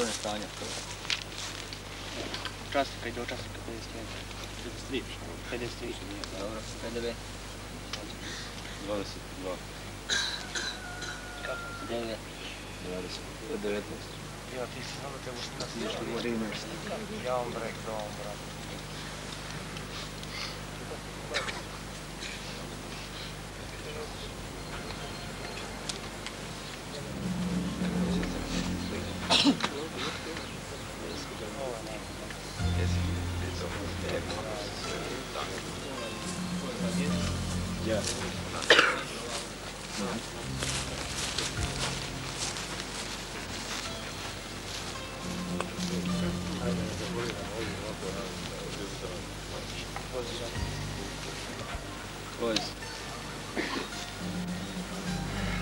brojne stanja. Časnika i dočasnika 53. 53. Dobro, PDV? 22. Kako? 9. 19. Ja, ti si znamo te u 13. Ja vam brek, da vam brak. Ja.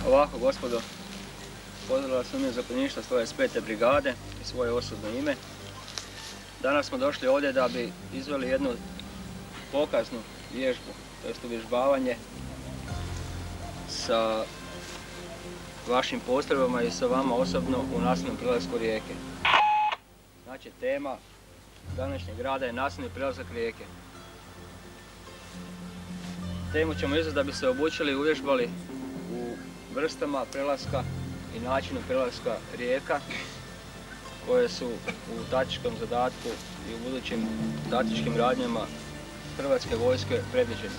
Ovako, gospodo, pozdravljam vas u ime zapovjedništva 125. brigade i svoje osobno ime. Danas smo došli ovdje da bi izveli jednu pokaznu vježbu, to uvježbavanje sa vašim postrojbama i sa vama osobno u nasilnom prelasku rijeke. Znači, tema današnjeg rada je nasilni prelazak rijeke. Temu ćemo izvesti da bi se obučili i uvježbali u vrstama prelaska i načinu prelaska rijeka koje su u taktičkom zadatku i u budućim taktičkim radnjama Hrvatske vojske predviđene.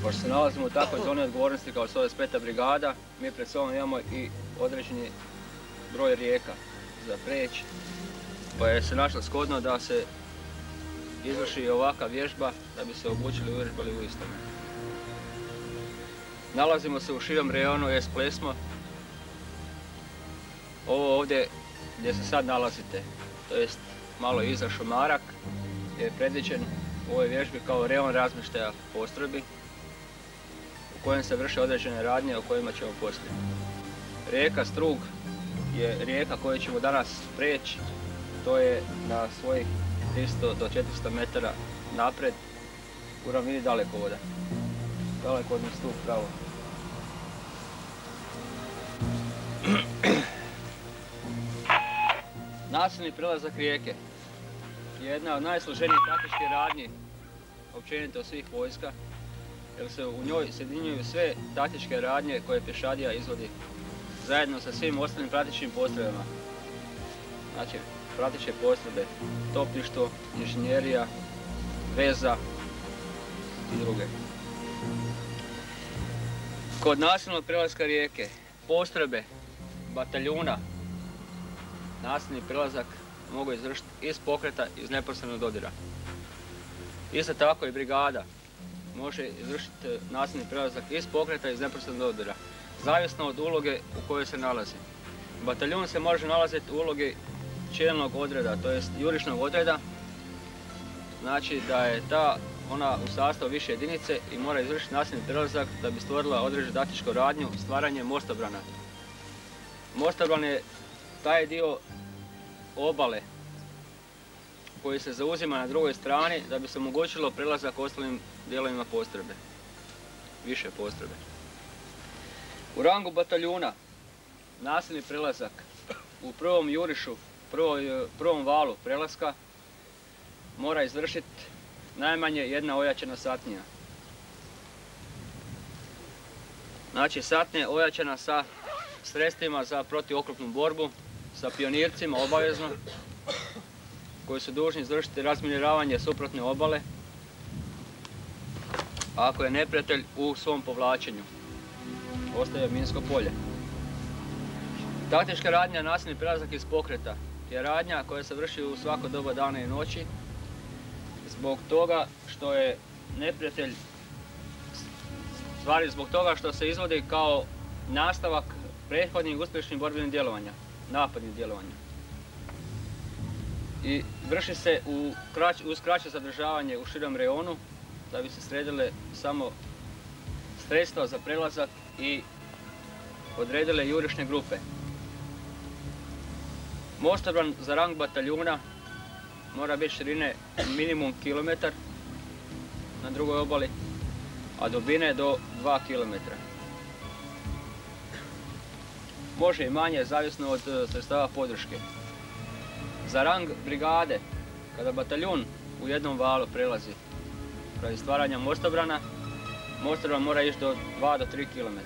Pošto se nalazimo u takvoj zoni odgovornosti kao 125. brigada, mi pred sobom imamo i određeni broj rijeka za preći, pa je se našlo shodno da se izvrši ovakva vježba da bi se obučili i uvježbali u istome. Nalazimo se u širem rejonu S-Plesmo. Ovo ovdje gdje se sad nalazite, to jest malo iza Šumarak, je predviđen u ovoj vježbi kao rejon razmještaja postrojbi u kojem se vrše određene radnje o kojima ćemo poslije. Rijeka Strug je rijeka koju ćemo danas preći, to je na svojih 300 do 400 metara napred u ravnini Dalekovoda. Dalekovodni stup pravo. Nasilni prelazak rijeke je jedna od najsloženijih taktičkih radnji općenito svih vojska, jer se u njoj sjedinjuju sve taktičke radnje koje pješadija izvodi zajedno sa svim ostalim pratećim postrojbama. Znači, prateće postrojbe, topništvo, inženjerija, veza i druge. Kod nasilnog prelaska rijeke, postrojbe, bataljuna, nasilni prelazak mogu izvršiti iz pokreta, iz neposrednog dodira. Isto tako i brigada može izvršiti nasilni prelazak iz pokreta, iz neposrednog dodira, zavisno od uloge u kojoj se nalazi. Bataljun se može nalaziti u ulogi čelnog odreda, to jest jurišnog odreda, znači da je ona u sastavu više jedinice i mora izvršiti nasilni prelazak da bi stvorila određenu taktičku radnju stvaranje mostobrana. Mostobran je taj dio obale koji se zauzima na drugoj strani da bi se omogućilo prelazak ostalim dijelovima postrojbe, više postrojbe. U rangu bataljuna nasilni prelazak u prvom jurišu, prvom valu prelaska mora izvršiti najmanje jedna ojačana satnija. Znači, satnija je ojačana sa sredstvima za protioklopnu borbu, sa pionircima obavezno, koji su dužni izvršiti razminiravanje suprotne obale ako je neprijatelj u svom povlačenju. Ostaje minsko polje. Taktička radnja nasilni prelazak iz pokreta je radnja koja se vrši u svako doba dana i noći zbog toga što je neprijatelj, stvari zbog toga što se izvodi kao nastavak prethodnih uspješnih borbenih djelovanja, napadnih djelovanja. I vrši se uz kraće zadržavanje u širem rejonu da bi se sredile samo sredstva za prelazak i odredile jurišne grupe. Mostobran za rang bataljuna mora biti širine minimum kilometar na drugoj obali, a dubine do 2 km. može i manje, zavisno od sredstava podrške. Za rang brigade, kada bataljun u jednom valu prelazi radi stvaranja mostobrana, mostobran mora ići do 2 do 3 km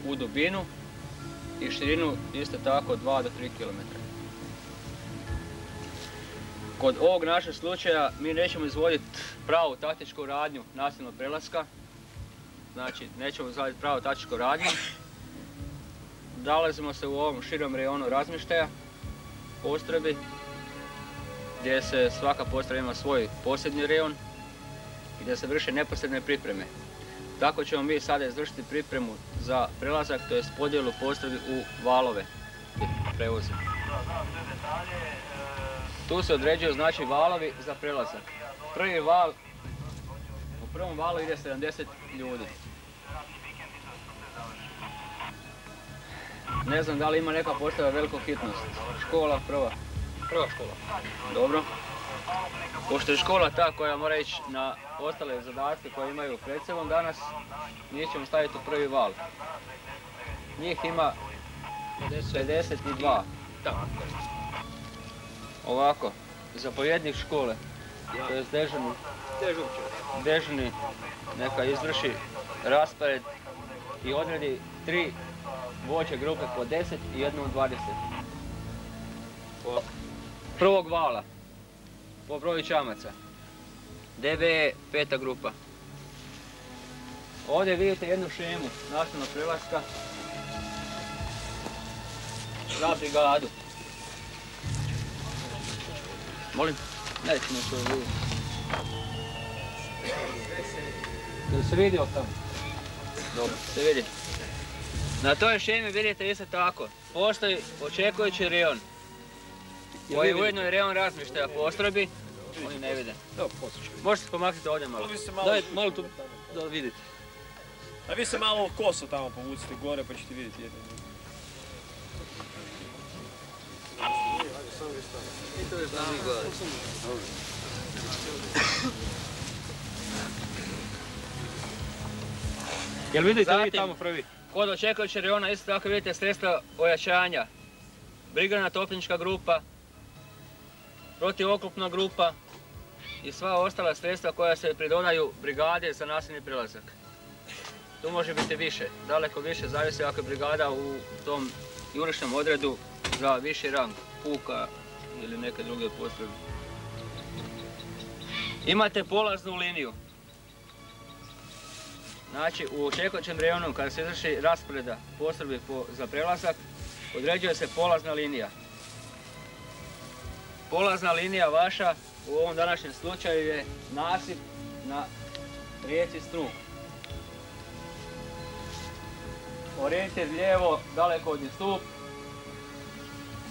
u dubinu i širinu isto tako 2 do 3 km. Kod ovog našeg slučaja mi nećemo izvoditi pravu taktičku radnju nasilnog prelaska, znači nećemo izvoditi pravu taktičku radnju. Nalazimo se u ovom širom rejonu razmještaja postrojbi, gdje se svaka postrojba ima svoj posebni rejon i gdje se vrše neposredne pripreme. Tako ćemo mi sada izvršiti pripremu za prelazak, to je podjelu postrojbi u valove prevoze. Tu se određuju znači valovi za prelazak. Prvi val, u prvom valu ide 70 ljudi. Ne znam da li ima neka postrojba veliku hitnost. Škola prva. Prva škola. Dobro. Pošto je škola ta koja mora ići na ostale zadatke koje imaju pred sobom danas, njih ćemo staviti u prvi val. Njih ima 52. Ovako, zapovjednik škole, to je dežurni, neka izvrši raspored i odredi 3 voće grupe po 10 i jednu 20. Prvog vala, po broju čamaca. DB je 5. grupa. Ovdje vidite jednu šemu nasilnog prelaska za brigadu. Molim? Nećemo to vidjeti. Jel se vidio tamo? Dobro, se vidi. Na toj šemi vidite isto tako. Postoji očekujući rejon, koji je ujedno i rejon razmještaja postrojbi. Oni ne vide. Možete se pomaknuti ovdje malo. Daj, malo tu da vidite. A vi se malo kosu tamo povucite gore pa ćete vidjeti jedno. I to je znamo gore. Jel vidite vi tamo prvi? Kod očekujućeg rejona isto tako vidite sredstva ojačanja. Brigadna topnička grupa, protivoklopna grupa i sva ostala sredstva koja se pridodaju brigade za nasilni prelazak. Tu može biti više, daleko više, zavisi ako je brigada u tom jurišnom odredu za viši rang, puka ili neke druge postrojbe. Imate polaznu liniju. Znači, u očekujućem rejonu kada se izvrši rasporeda postrojbi za prelazak, određuje se polazna linija. Polazna linija vaša u ovom današnjem slučaju je nasip na rijeci Strug. Orijentir lijevo, daleko od stup,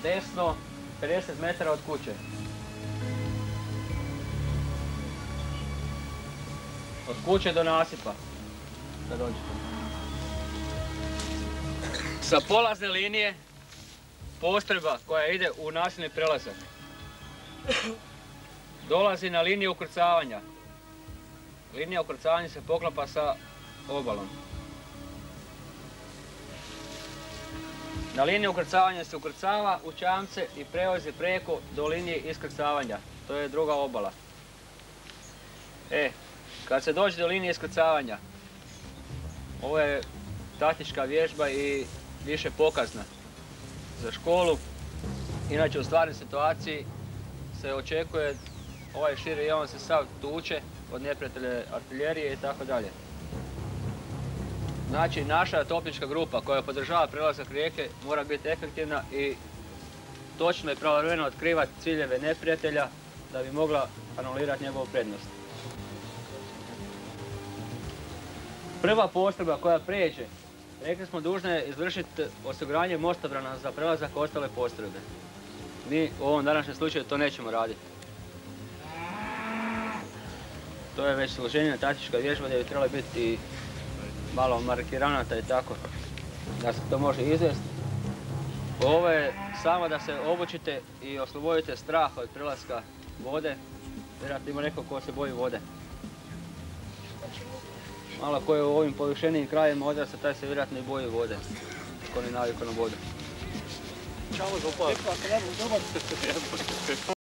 desno 50 metara od kuće. Od kuće do nasipa. Da dođete. Sa polazne linije postrojba koja ide u nasilni prelazak dolazi na liniju ukrcavanja. Linija ukrcavanja se poklapa sa obalom. Na liniju ukrcavanja se ukrcava u čamce i prevozi preko do linije iskrcavanja. To je druga obala. Kad se dođe do linije iskrcavanja, ovo je taktička vježba i više pokazna za školu. Inače u stvarnoj situaciji se očekuje, ovaj širi rejon se sav tuče od neprijatelje artiljerije i tako dalje. Znači naša topnička grupa koja podržava prelazak rijeke mora biti efektivna i točno i pravovremeno otkrivati ciljeve neprijatelja da bi mogla anulirati njegovu prednost. Prva postrojba koja prijeđe, rekli smo dužna je izvršiti osiguranje mostobrana za prelazak ostale postrojbe. Mi u ovom današnjem slučaju to nećemo raditi. To je već složenija taktička vježba gdje bi trebala biti malo markiranata i tako, da se to može izvesti. Ovo je samo da se obučite i oslobodite strah od prelaska vode. Vjerojatno ima neko ko se boji vode. Malo ko je u ovim povišenijim krajevima odrasta, taj se vjerojatno i boji vode, ko ne naviku na vodu. Čalo ga upao. Rekla sam, dobar.